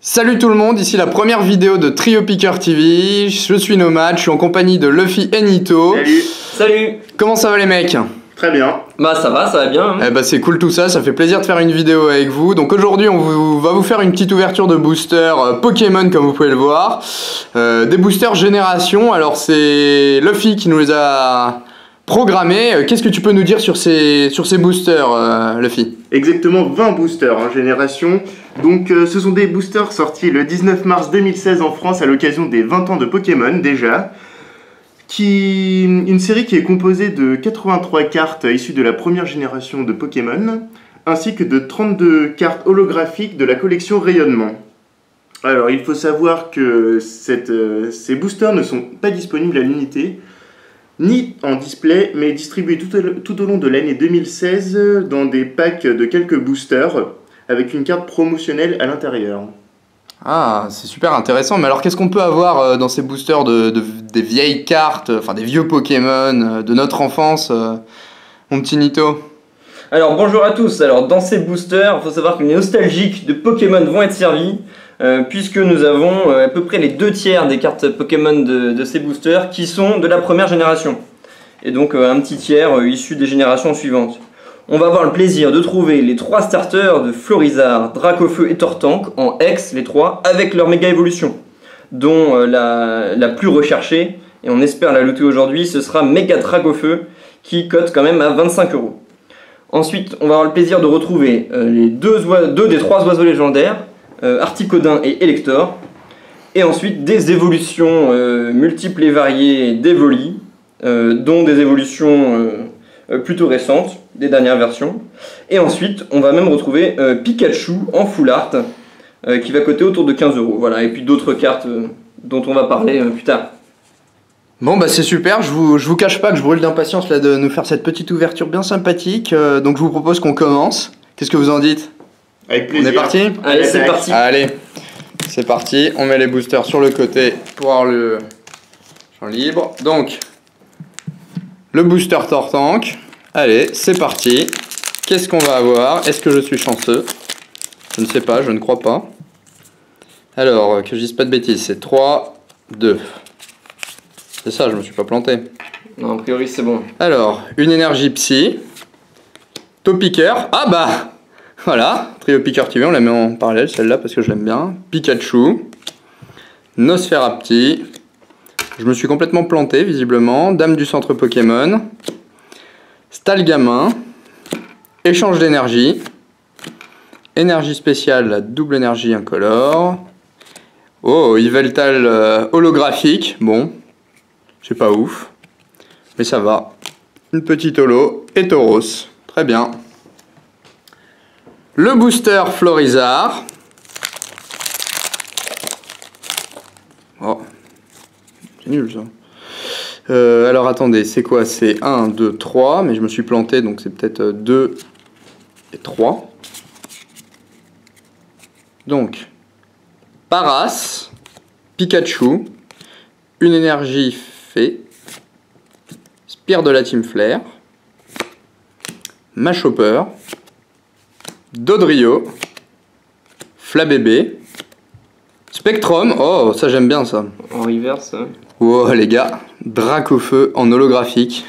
Salut tout le monde, ici la première vidéo de Trio Picker TV. Je suis Nomad, je suis en compagnie de Luffy et Nito. Salut. Salut. Comment ça va les mecs? Très bien. Bah ça va bien. Hein. Eh bah c'est cool tout ça, ça fait plaisir de faire une vidéo avec vous. Donc aujourd'hui on va vous faire une petite ouverture de boosters Pokémon comme vous pouvez le voir. Des boosters génération, alors c'est Luffy qui nous les a programmés. Qu'est-ce que tu peux nous dire sur ces boosters Luffy? Exactement 20 boosters en génération. Donc ce sont des boosters sortis le 19 mars 2016 en France à l'occasion des 20 ans de Pokémon déjà. Une série qui est composée de 83 cartes issues de la première génération de Pokémon, ainsi que de 32 cartes holographiques de la collection Rayonnement. Alors il faut savoir que ces boosters ne sont pas disponibles à l'unité, ni en display, mais distribués tout au long de l'année 2016 dans des packs de quelques boosters, avec une carte promotionnelle à l'intérieur. Ah, c'est super intéressant. Mais alors, qu'est-ce qu'on peut avoir dans ces boosters des vieilles cartes, enfin des vieux Pokémon de notre enfance, mon petit Nito? Alors bonjour à tous. Alors dans ces boosters, il faut savoir que les nostalgiques de Pokémon vont être servis, puisque nous avons à peu près les 2/3 des cartes Pokémon de ces boosters qui sont de la première génération. Et donc un petit tiers issu des générations suivantes. On va avoir le plaisir de trouver les 3 starters de Florizarre, Dracofeu et Tortank en X, les 3, avec leur méga évolution, dont la plus recherchée, et on espère la looter aujourd'hui, ce sera Méga Dracofeu, qui cote quand même à 25 €. Ensuite, on va avoir le plaisir de retrouver les deux des 3 oiseaux légendaires, Articodin et Elector, et ensuite des évolutions multiples et variées d'Evoli, dont des évolutions plutôt récentes, des dernières versions. Et ensuite, on va même retrouver Pikachu en full art, qui va coter autour de 15 €. Voilà, et puis d'autres cartes dont on va parler plus tard. Bon bah c'est super, je vous cache pas que je brûle d'impatience là de nous faire cette petite ouverture bien sympathique, donc je vous propose qu'on commence. Qu'est-ce que vous en dites? Avec plaisir. On est parti? Allez, c'est parti. Allez, c'est parti, on met les boosters sur le côté pour avoir le champ libre. Donc, le booster Tortank, allez, c'est parti. Qu'est-ce qu'on va avoir? Est-ce que je suis chanceux? Je ne sais pas, je ne crois pas. Alors, que je dise pas de bêtises, c'est 3, 2. C'est ça, je me suis pas planté. Non, a priori c'est bon. Alors, une énergie psy. Topicker. Ah bah voilà, Trio Picker TV, on la met en parallèle celle-là parce que je l'aime bien. Pikachu. Nosferapti. Je me suis complètement planté visiblement. Dame du centre Pokémon. Stalgamin. Échange d'énergie. Énergie spéciale, double énergie incolore. Oh, Yveltal holographique. Bon. C'est pas ouf, mais ça va. Une petite holo et Tauros. Très bien. Le booster Florizarre. Oh, c'est nul ça. Alors attendez, c'est quoi? C'est 1, 2, 3, mais je me suis planté, donc c'est peut-être 2 et 3. Donc, Paras, Pikachu, une énergie fait, Spire de la Team Flare, Machopper, Dodrio, Flabébé, Spectrum, oh ça j'aime bien ça. En reverse. Wow les gars, Dracofeu en holographique,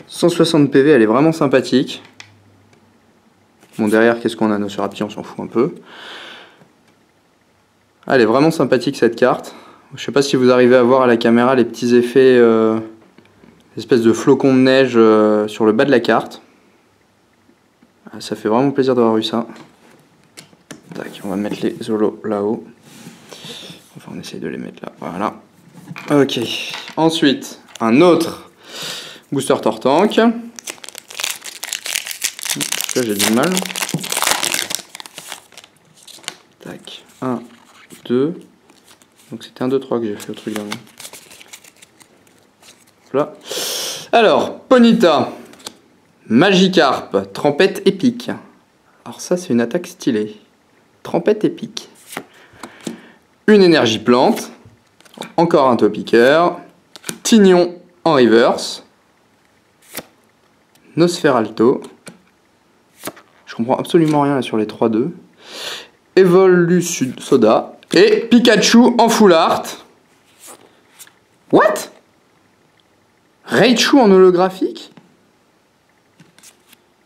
160 PV, elle est vraiment sympathique. Bon derrière qu'est-ce qu'on a? Nosferapti, on s'en fout un peu. Elle est vraiment sympathique cette carte. Je sais pas si vous arrivez à voir à la caméra les petits effets, espèce de flocons de neige sur le bas de la carte. Ça fait vraiment plaisir d'avoir eu ça. Tac, on va mettre les holos là-haut. Enfin, on essaye de les mettre là. Voilà. Ok. Ensuite, un autre booster Tortank. Là, j'ai du mal. Tac. 1, 2. Donc c'était 1, 2, 3 que j'ai fait au truc d'avant. Voilà. Alors, Ponyta, Magikarp, Trempette épique. Alors ça c'est une attaque stylée. Trempette épique. Une énergie plante. Encore un Topicker. Tignon en reverse. Nosferalto. Je comprends absolument rien là sur les 3-2. Evolus Soda et Pikachu en full art. What? Raichu en holographique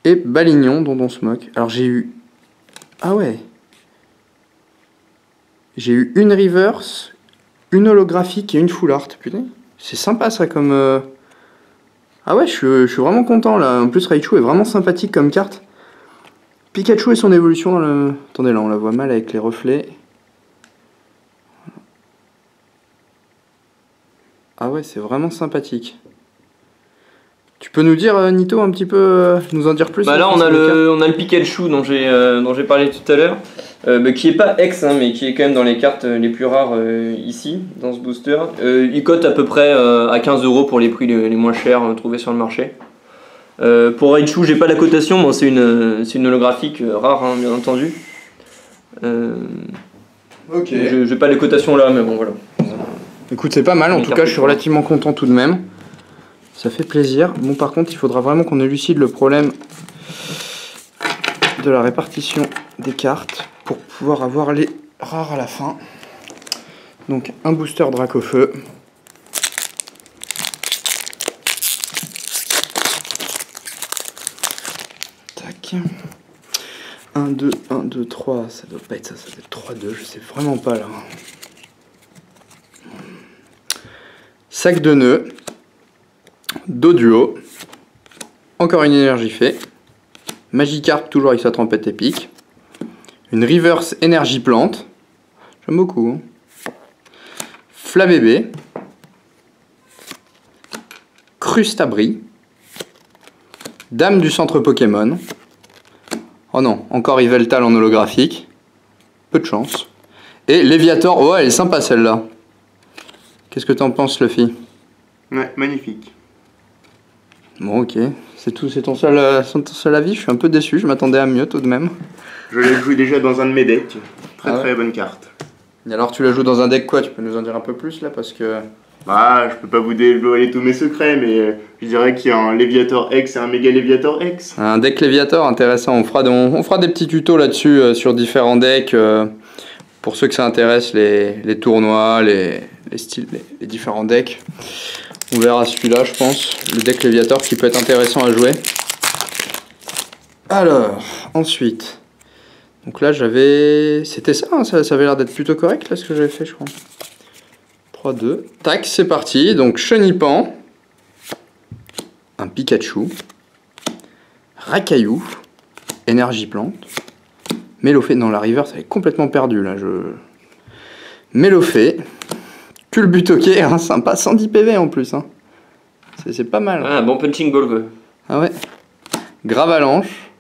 et Balignon dont on se moque. Alors j'ai eu... Ah ouais. J'ai eu une reverse, une holographique et une full art. Putain, c'est sympa ça comme... Ah ouais, je suis vraiment content là. En plus Raichu est vraiment sympathique comme carte. Pikachu et son évolution dans le... Attendez, là on la voit mal avec les reflets. Ah ouais, c'est vraiment sympathique. Tu peux nous dire, Nito, un petit peu, nous en dire plus? Bah là on a le Pikachu dont j'ai parlé tout à l'heure, qui est pas ex, hein, mais qui est quand même dans les cartes les plus rares ici, dans ce booster. Il cote à peu près à 15 € pour les prix les moins chers trouvés sur le marché. Pour Raichu, j'ai pas la cotation, bon, c'est une holographique rare, hein, bien entendu. Ok. J'ai pas les cotations là, mais bon voilà. Écoute, c'est pas mal, en tout cas je suis relativement content tout de même. Ça fait plaisir. Bon, par contre, il faudra vraiment qu'on élucide le problème de la répartition des cartes pour pouvoir avoir les rares à la fin. Donc, un booster Dracofeu. Tac. 1, 2, 1, 2, 3. Ça doit pas être ça, ça doit être 3, 2. Je sais vraiment pas là. Sac de nœuds. Doduo, encore une énergie fée, Magikarp toujours avec sa trompette épique, une reverse énergie plante, j'aime beaucoup, hein. Flabébé, Crustabri, Dame du centre Pokémon, oh non, encore Yveltal en holographique, peu de chance, et Léviator, oh elle est sympa celle-là. Qu'est-ce que t'en penses Luffy? Ouais, magnifique. Bon, ok, c'est tout, c'est ton seul avis. Je suis un peu déçu, je m'attendais à mieux tout de même. Je l'ai joué déjà dans un de mes decks. Très Ah ouais. très bonne carte. Et alors, tu la joues dans un deck quoi? Tu peux nous en dire un peu plus là? Parce que. Bah, je peux pas vous dévoiler tous mes secrets, mais je dirais qu'il y a un Léviator X et un Méga Léviator X. Un deck Léviator, intéressant. On fera des petits tutos là-dessus sur différents decks. Pour ceux que ça intéresse, les tournois, les styles, les différents decks. On verra celui-là, je pense. Le deck Léviator qui peut être intéressant à jouer. Alors, ensuite. Donc là, j'avais... C'était ça, hein, ça avait l'air d'être plutôt correct, là, ce que j'avais fait, je crois. 3, 2. Tac, c'est parti. Donc, Chenipan. Un Pikachu. Rakaillou. Énergie plante. Mélofée. Non, la reverse, elle est complètement perdue, là. Mélofée. Culbutoqué, hein, sympa, 110 PV en plus. Hein. C'est pas mal. Ah, bon punching ball. Ah ouais. Gravalanche.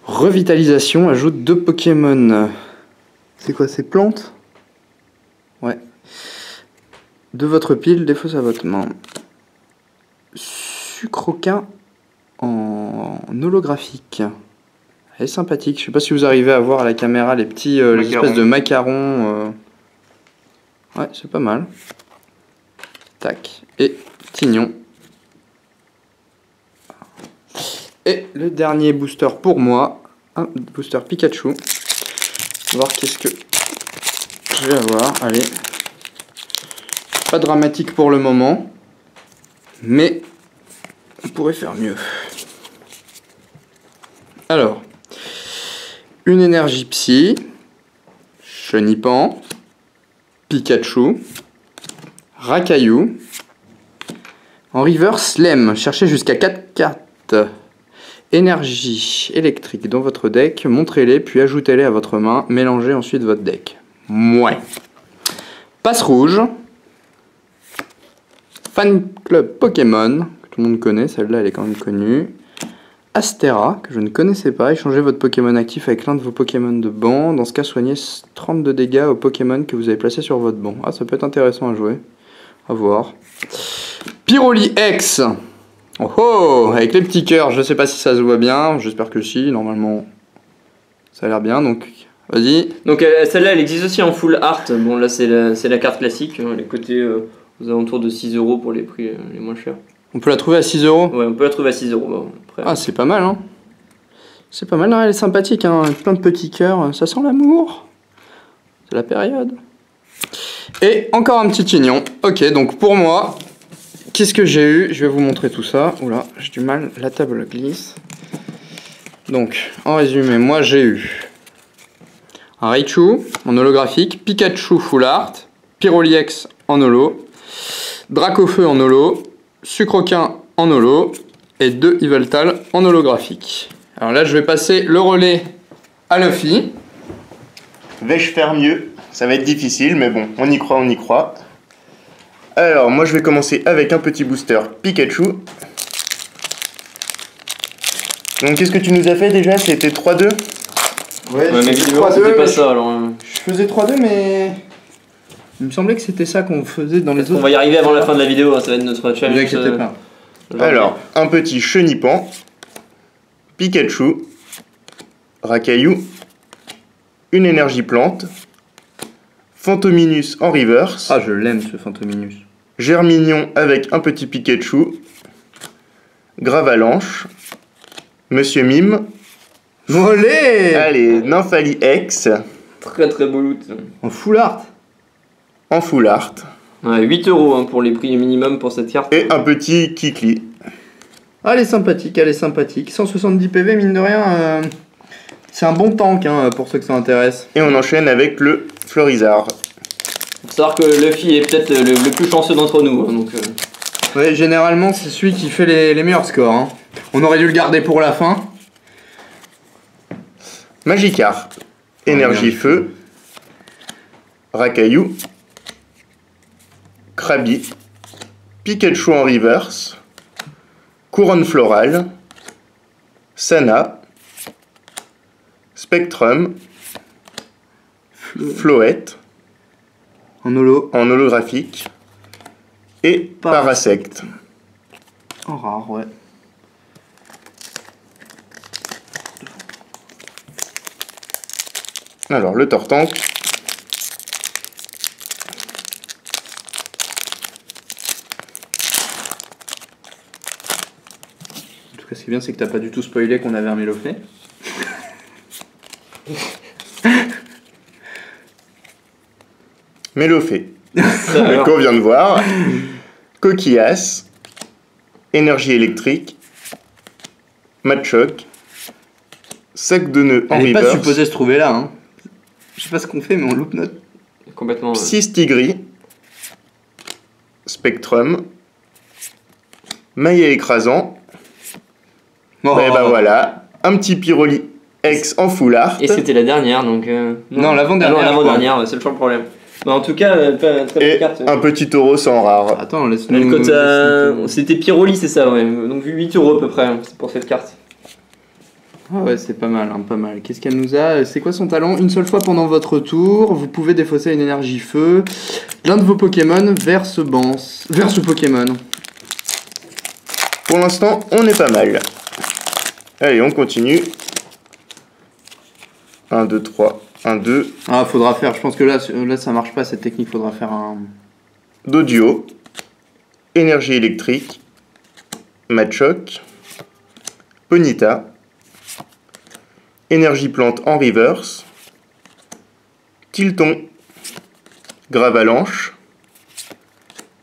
Revitalisation, ajoute 2 Pokémon. C'est quoi, c'est plantes? Ouais. De votre pile, défausse à votre main. Sucroquin en holographique. Elle est sympathique. Je sais pas si vous arrivez à voir à la caméra les petits, les espèces de macarons. Ouais, c'est pas mal. Tac. Et Tignon. Et le dernier booster pour moi, un booster Pikachu. On va voir qu'est-ce que je vais avoir. Allez. Pas dramatique pour le moment. Mais on pourrait faire mieux. Alors. Une énergie psy. Chenipan. Pikachu, Rakaillou, en reverse Lem, cherchez jusqu'à 4 cartes énergie électrique dans votre deck, montrez-les puis ajoutez-les à votre main, mélangez ensuite votre deck. Mouais. Passe rouge, Fan Club Pokémon, que tout le monde connaît, celle-là elle est quand même connue. Astera, que je ne connaissais pas, échangez votre Pokémon actif avec l'un de vos Pokémon de banc. Dans ce cas, soignez 32 dégâts au Pokémon que vous avez placé sur votre banc. Ah, ça peut être intéressant à jouer. À voir. Pyroli X. Oh oh, avec les petits cœurs, je sais pas si ça se voit bien. J'espère que si, normalement, ça a l'air bien. Donc, vas-y. Donc, celle-là, elle existe aussi en full art. Bon, là, c'est la carte classique. Hein, les côtés aux alentours de 6 € pour les prix les moins chers. On peut la trouver à 6 €? Ouais, on peut la trouver à 6 €. Bon, après, ah, c'est pas mal, hein. C'est pas mal, non, elle est sympathique, hein, avec plein de petits cœurs, ça sent l'amour. C'est la période. Et encore un petit tignon. Ok, donc pour moi, qu'est-ce que j'ai eu? Je vais vous montrer tout ça. Oula, j'ai du mal, la table glisse. Donc, en résumé, moi j'ai eu un Raichu en holographique, Pikachu Full Art, Pyroliex en holo, Dracofeu en holo, Sucroquin en holo et 2 Yveltal en holographique. Alors là, je vais passer le relais à Luffy. Vais-je faire mieux? Ça va être difficile, mais bon, on y croit, on y croit. Alors, moi je vais commencer avec un petit booster Pikachu. Donc, qu'est-ce que tu nous as fait déjà? C'était 3-2? Ouais, mais visiblement c'était pas ça alors. Je faisais 3-2, mais il me semblait que c'était ça qu'on faisait dans les autres. On va y arriver avant la fin de la vidéo, ça va être notre challenge. Ne vous inquiétez pas. Alors, un petit Chenipan, Pikachu, Racaillou, une énergie plante, Fantominus en reverse, Ah, je l'aime ce Fantominus. Germignon avec un petit Pikachu, Gravalanche, Monsieur Mime, Mollet allez, Nymphalie X, Très très beau loot. en full art. en full art, Ouais, 8 € hein, pour les prix minimum pour cette carte. et un petit Kikli. Ah, elle est sympathique, elle est sympathique. 170 PV, mine de rien, c'est un bon tank hein, pour ceux que ça intéresse. Et on enchaîne avec le Florizard. Faut savoir que Luffy est peut-être le plus chanceux d'entre nous. Hein, donc, Ouais, généralement, c'est celui qui fait les meilleurs scores. Hein. On aurait dû le garder pour la fin. Magikarp, énergie feu, Racaillou, Krabi, Pikachu en reverse, Couronne florale, Sana, Spectrum, Floette En holo. en holographique et Parasect. En rare, ouais. Alors le Tortank, En tout cas, ce qui est bien, c'est que t'as pas du tout spoilé qu'on avait un Méloflé. Mélofée, alors, qu'on vient de voir, Coquillas, énergie électrique, Machoc, sac de nœuds en Elle est pas reverse, supposée se trouver là. Hein. Je sais pas ce qu'on fait, mais on loupe notre. complètement. Psystigris, Spectrum, Maillet écrasant, Oh. et bah voilà, un petit Pyroli X en full art, Et c'était la dernière donc. Non, l'avant-dernière, Ah non, je l'avant-dernière, c'est toujours le problème. Mais en tout cas, très bonne et carte. un petit Tauros en rare. Attends, Le laisse-nous. code, c'était Pyroli, c'est ça, ouais. Donc 8 € à peu près hein, c'est pour cette carte. Ah ouais, c'est pas mal, hein, pas mal. Qu'est-ce qu'elle nous a? C'est quoi son talent? Une seule fois pendant votre tour, vous pouvez défausser une énergie feu. L'un de vos Pokémon vers ce Pokémon. Pour l'instant, on est pas mal. Allez, on continue. 1, 2, 3, 1, 2. Ah, faudra faire, je pense que là ça marche pas cette technique, faudra faire un. Dodio, énergie électrique, Machoc, Ponyta, énergie plante en reverse, Tilton, Gravalanche,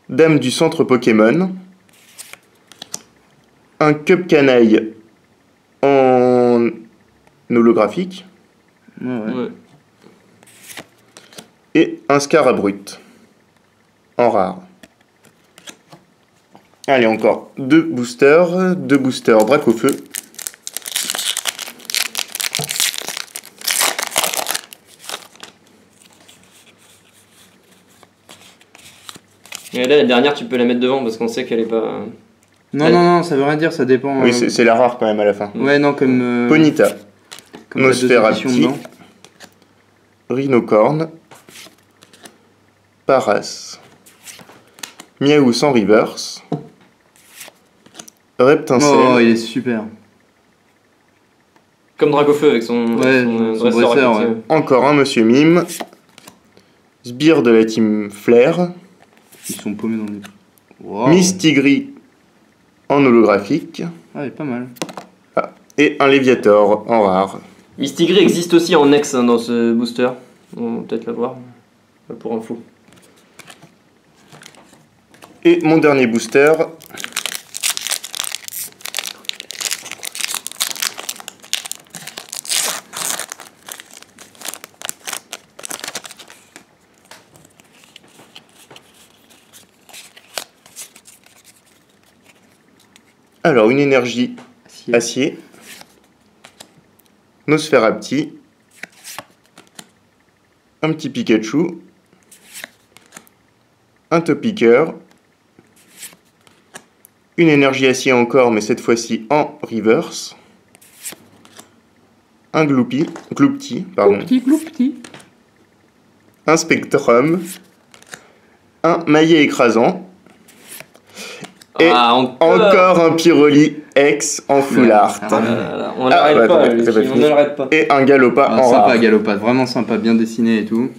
Dame du centre Pokémon, un Cup Canaille en holographique Ouais, ouais. Ouais. et un Scarabrut en rare. Allez, encore deux boosters Dracofeu. Et là, la dernière, tu peux la mettre devant parce qu'on sait qu'elle est pas. Non, Ouais. non, ça veut rien dire, ça dépend. Oui, c'est la rare quand même à la fin. Ouais, non, comme. Ponyta, comme la deuxième Nosferatu, édition dedans. Rhinocorn, Paras, Miaou en reverse, Reptincelle, Oh, il est super. Comme Dracofeu avec son, Ouais, son dresseur, effectivement. ouais. encore un Monsieur Mime, Sbire de la team Flair, Ils sont paumés dans les. Wow. Mistigris en holographique, Ah, il est pas mal. et un Léviator en rare. Mistigris existe aussi en ex hein, dans ce booster. On va peut-être l'avoir pour info. Et mon dernier booster. Alors, une énergie acier. Nosferapti. Un petit Pikachu. Un Topiqueur. Une énergie acier encore, mais cette fois-ci en reverse. Un Gloopty, pardon. Gloopty. Un Spectrum. Un Maillet écrasant. Et encore un Pyroli X en full art. On n'arrête pas, on n'arrête pas. Et un Galopa en sympa, rare. Galopa, vraiment sympa, bien dessiné et tout.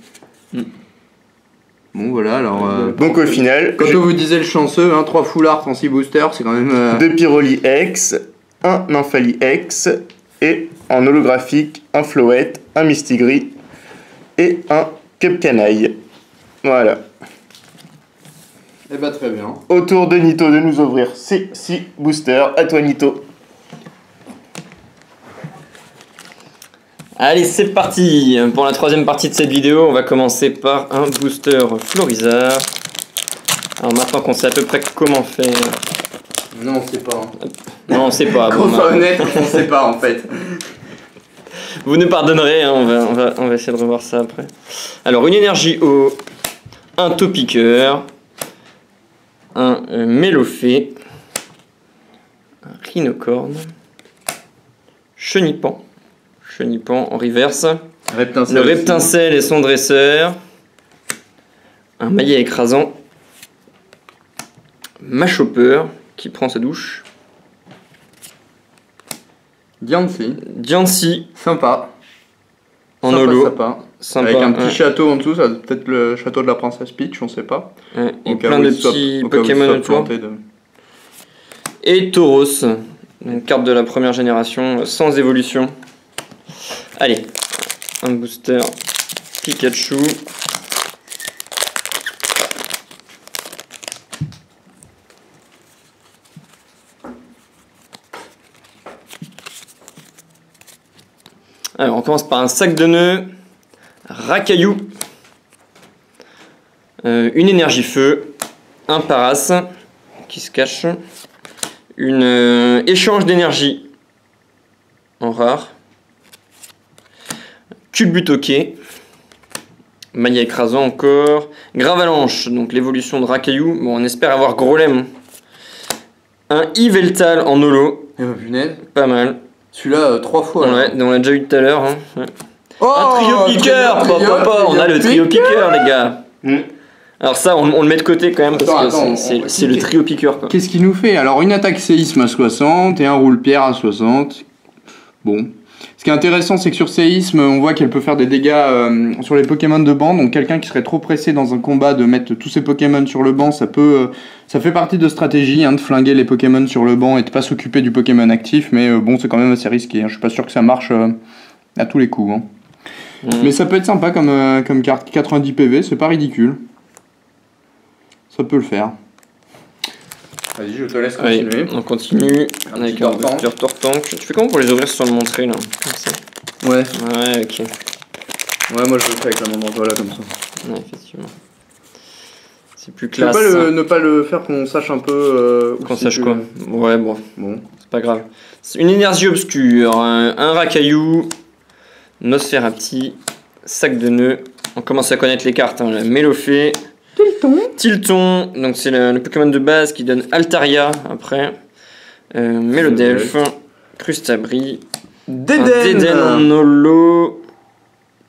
Bon voilà, alors... Donc au final... Quand on vous disait le chanceux, 3 full art en 6 boosters, c'est quand même... 2 Pyroli X, un Nymphalie X, et en holographique, un Floette, un Mistigris, et un Cupcanaille. Voilà. Eh bah très bien. Au tour de Nito de nous ouvrir ces 6 boosters. À toi Nito. Allez, c'est parti. Pour la troisième partie de cette vidéo, on va commencer par un booster Florizard. Alors maintenant qu'on sait à peu près comment faire... Non, on sait pas. Non, on sait pas. Qu'on soit honnête, on sait pas en fait. Vous nous pardonnerez, hein, on va essayer de revoir ça après. Alors, une énergie eau, un Topiqueur, un Mélofée, un Rhinocorne, Chenipan en reverse, le Reptincelle et son dresseur, un Maillet écrasant, Machopper qui prend sa douche, Diancie Sympa. en Sympa, holo, sympa. Avec un petit château en dessous, ça peut-être le château de la princesse Peach, on sait pas. Ouais, et plein de petits Pokémon autour. De... Et Tauros, une carte de la première génération sans évolution. Allez, un booster Pikachu. Alors, on commence par un sac de nœuds, Racaillou, une énergie feu, un Paras qui se cache, une échange d'énergie en rare, Culbutoquet, Maillet écrasant encore, Gravalanche, donc l'évolution de Racaillou, bon on espère avoir Grolem, un Yveltal en holo, pas mal. Celui-là, 3 fois. Ouais, on l'a déjà eu tout à l'heure. Hein. Ouais. Oh, un trio piqueur, on a le trio piqueur, les gars. Alors ça, on le met de côté quand même parce que c'est le trio piqueur. Qu'est-ce qu'il nous fait? Alors une attaque séisme à 60 et un roule-pierre à 60. Bon. Ce qui est intéressant, c'est que sur séisme, on voit qu'elle peut faire des dégâts sur les Pokémon de banc. Donc quelqu'un qui serait trop pressé dans un combat de mettre tous ses Pokémon sur le banc, ça fait partie de stratégie de flinguer les Pokémon sur le banc et de pas s'occuper du Pokémon actif. Mais bon, c'est quand même assez risqué. Je suis pas sûr que ça marche à tous les coups. Mais ça peut être sympa comme carte. 90 PV, c'est pas ridicule. Ça peut le faire. Vas-y, je te laisse continuer. Allez, on continue avec un booster Tortank. Tu fais comment pour les ouvrir sans le montrer là? Comme ça. Ouais. Ouais, ok. Ouais, moi je le fais avec la main dans là comme ça. Ouais, effectivement. C'est plus classe. Ne pas le faire qu'on sache un peu. Qu'on sache quoi? Ouais, bon. C'est pas grave. C'est une énergie obscure, un Racaillou, Nosferapti, sac de nœuds. On commence à connaître les cartes. La Mélofée. Tilton, donc c'est le Pokémon de base qui donne Altaria après. Mélodelph, Crustabri, Dédenne en holo.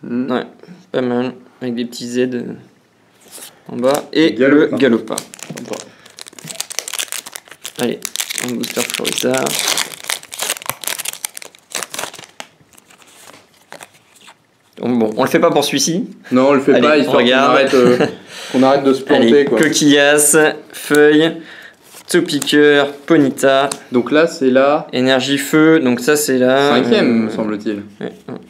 Ouais, pas mal. Avec des petits Z en bas. Et le Galopa. Allez, un booster Florizard. Bon, on le fait pas pour celui-ci. Non, on le fait pas, histoire qu'on arrête de se planter. Allez, quoi. Coquillasse, feuille, Topiqueur, Ponyta. Donc là, c'est la Énergie feu, donc ça c'est la... 5e, me semble-t-il. 1,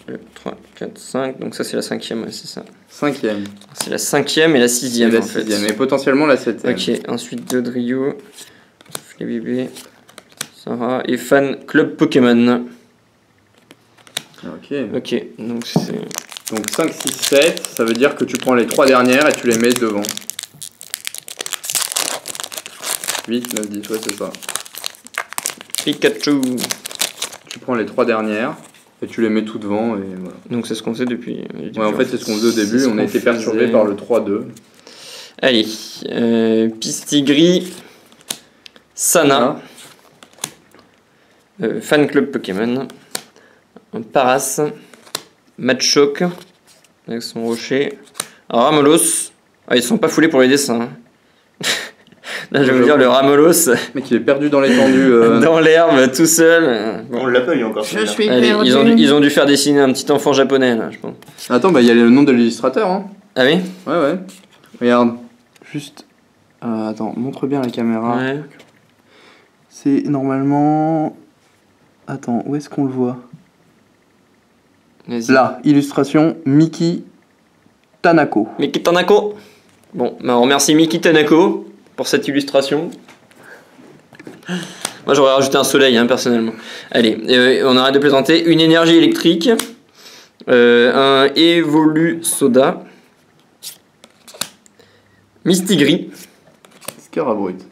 2, 3, 4, 5, donc ça c'est la 5e, ouais, c'est ça. 5e. C'est la 5e et la 6e Et la en fait. 6e, et potentiellement la 7e. Ok, ensuite Dodrio, Flébébé, Sarah et Fan Club Pokémon. Ok. Ok, donc c'est... Donc 5, 6, 7, ça veut dire que tu prends les 3 dernières et tu les mets devant. 8, 9, 10, ouais c'est ça. Pikachu. Tu prends les 3 dernières et tu les mets tout devant et voilà. Donc c'est ce qu'on fait depuis... Ouais, en fait c'est ce qu'on faisait au début, on a été perturbé par le 3-2. Allez, Pistigris, Sana, Fan Club Pokémon, un Paras, Machoke avec son rocher, Ramolos. Ah, ils sont pas foulés pour les dessins. Hein. Là, je vais vous dire, le Ramolos Le mec il est perdu dans l'étendue. dans l'herbe tout seul. On l'a pas eu encore. Allez, ils ont dû faire dessiner un petit enfant japonais là, je pense. Attends, bah il y a le nom de l'illustrateur. Hein. Ah oui? Ouais. Regarde, juste. Attends, montre bien la caméra. Ouais. C'est normalement. Attends, où est-ce qu'on le voit? Vas-y. Là, illustration Miki Tanako. Miki Tanako. Bon, bah on remercie Miki Tanako pour cette illustration. Moi j'aurais rajouté un soleil hein, personnellement. Allez, on arrête de plaisanter. Une énergie électrique, un Evolu Soda, Mistigris,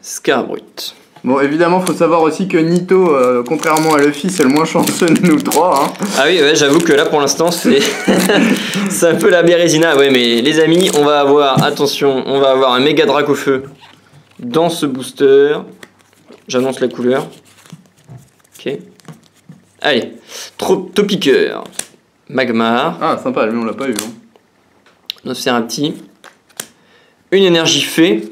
Scarabrut. Bon, évidemment, faut savoir aussi que Nito, contrairement à Luffy, c'est le moins chanceux de nous trois. Hein. Ah oui, ouais, j'avoue que là pour l'instant c'est c'est un peu la Bérésina. Ouais, mais les amis, on va avoir, attention, on va avoir un méga Dracofeu dans ce booster. J'annonce la couleur. Ok. Allez, Topiqueur, Magmar, Ah, sympa, lui on l'a pas eu. Hein. Nosferati, une énergie fée.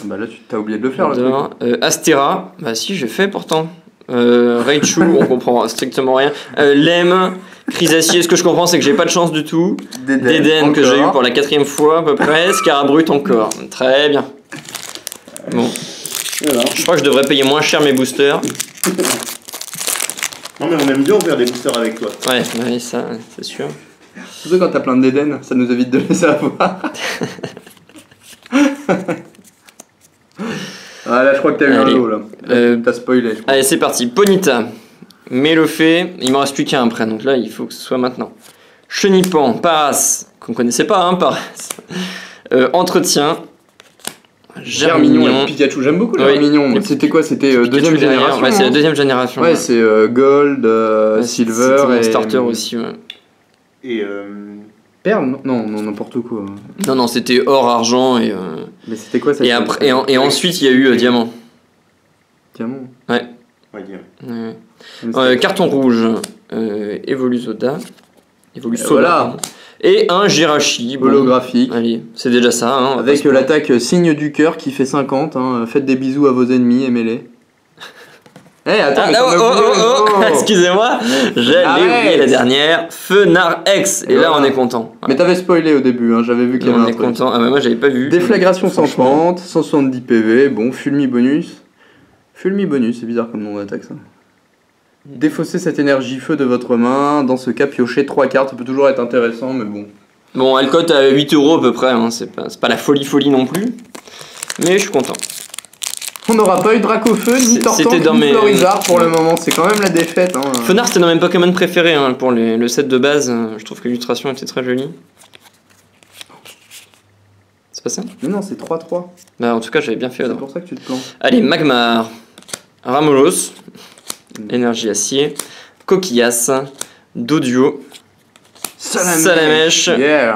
Bah là, tu t'as oublié de le faire, le truc. Astera, bah si, j'ai fait pourtant. Raichu, on comprend strictement rien. Lem, Chrysacier, ce que je comprends, c'est que j'ai pas de chance du tout. Dédenne que j'ai eu pour la 4e fois à peu près. Scarabrut encore. Très bien. Bon. Voilà. Je crois que je devrais payer moins cher mes boosters. Non mais on aime bien ouvrir des boosters avec toi. Ouais, ça, c'est sûr. Surtout quand t'as plein de d'Eden, ça nous évite de les avoir. Ah là, je crois que t'as eu un lot là. T'as spoilé, je crois. Allez, c'est parti. Ponyta, Mélofée, il m'en reste plus qu'un après, donc là il faut que ce soit maintenant. Chenipan, Paras, qu'on connaissait pas, hein, Paras. Entretien, Germignon et Pikachu, j'aime beaucoup le Germignon. C'était quoi? C'était deuxième génération. Ouais, c'est la deuxième génération. Ouais, c'est Gold, Silver et. Starter aussi, ouais. Et Perle? Non, n'importe quoi. Non, c'était or, argent et. Mais c'était quoi ça? Et ensuite il y a eu diamant. Diamant? Ouais. ouais. Carton rouge, Evolusoda. Evolusoda. Voilà. Et un Jirachi. Holographique. Allez, c'est déjà ça. Hein, avec l'attaque signe du cœur qui fait 50. Hein. Faites des bisous à vos ennemis, aimez-les. Eh, attends, excusez-moi, j'allais oublier la dernière. Fenard X. Et là, on est content. Mais t'avais spoilé au début, hein. J'avais vu qu'il y avait un truc. On est content. Ah, bah moi, j'avais pas vu. Déflagration sans pente, 170 PV. Bon, Fulmi bonus. Fulmi bonus, c'est bizarre comme nom d'attaque ça. Défaussez cette énergie feu de votre main. Dans ce cas, piochez 3 cartes. Ça peut toujours être intéressant, mais bon. Bon, elle cote à 8 € à peu près. Hein. C'est pas la folie non plus. Mais je suis content. On n'aura pas eu Dracofeu, ni Tortank, ni Florizard pour le moment. C'est quand même la défaite. Hein. Fenard, c'était dans mes Pokémon préférés hein, pour le set de base. Je trouve que l'illustration était très jolie. C'est pas ça? Mais non, c'est 3-3. Bah, en tout cas, j'avais bien fait. C'est pour ça que tu te plantes. Allez, Magmar, Ramolos, Énergie Acier, Coquillas, Doduo, Salamèche,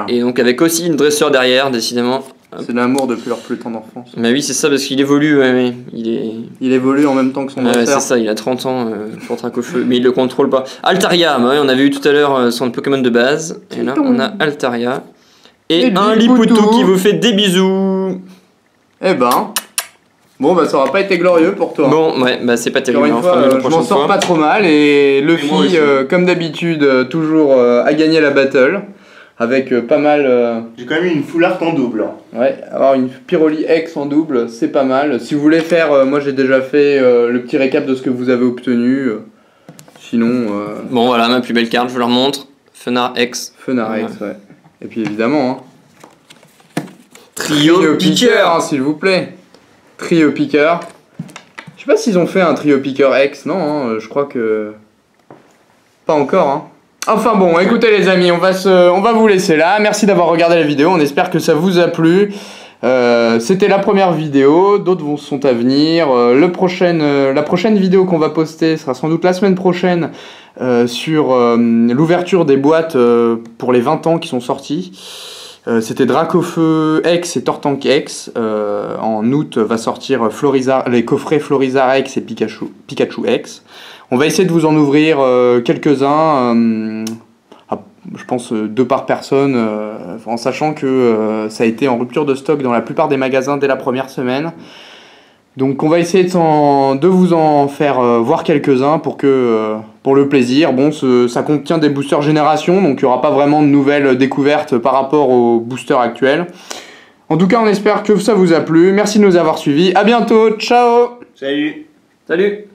et donc avec aussi une dresseur derrière, décidément. C'est l'amour depuis leur plus tendre enfance. Bah oui, c'est ça, parce qu'il évolue, ouais. Il évolue en même temps que son frère. Ouais, c'est ça, il a 30 ans pour Dracofeu, mais il le contrôle pas. Altaria, ouais, on avait eu tout à l'heure son Pokémon de base, et là on a Altaria. Et un Lipoutou qui vous fait des bisous. Eh ben... Bon, bah ça aura pas été glorieux pour toi. Bon, ouais, bah c'est pas terrible. Une fois, je m'en sors pas trop mal, et Luffy, comme d'habitude, toujours a gagné la battle. avec pas mal... J'ai quand même eu une full art en double. Ouais, avoir une Pyroli X en double, c'est pas mal. Si vous voulez faire, moi j'ai déjà fait le petit récap de ce que vous avez obtenu. Sinon... Bon voilà, ma plus belle carte, je vous la remontre. Fenard X. Fenard X, ouais. Et puis évidemment, hein, Trio Piqueur, hein, s'il vous plaît. Trio Piqueur. Je sais pas s'ils ont fait un Trio Piqueur X, non, hein, je crois que... Pas encore, hein. Enfin bon, écoutez les amis, on va vous laisser là. Merci d'avoir regardé la vidéo, on espère que ça vous a plu. C'était la première vidéo, d'autres sont à venir. La prochaine vidéo qu'on va poster sera sans doute la semaine prochaine sur l'ouverture des boîtes pour les 20 ans qui sont sortis. C'était Dracofeu X et Tortank X. En août va sortir les coffrets Florizarre X et Pikachu X. On va essayer de vous en ouvrir quelques-uns, je pense 2 par personne, en sachant que ça a été en rupture de stock dans la plupart des magasins dès la première semaine. Donc on va essayer de vous en faire voir quelques-uns pour le plaisir. Bon, ça contient des boosters génération, donc il n'y aura pas vraiment de nouvelles découvertes par rapport aux boosters actuels. En tout cas, on espère que ça vous a plu. Merci de nous avoir suivis. À bientôt. Ciao. Salut. Salut.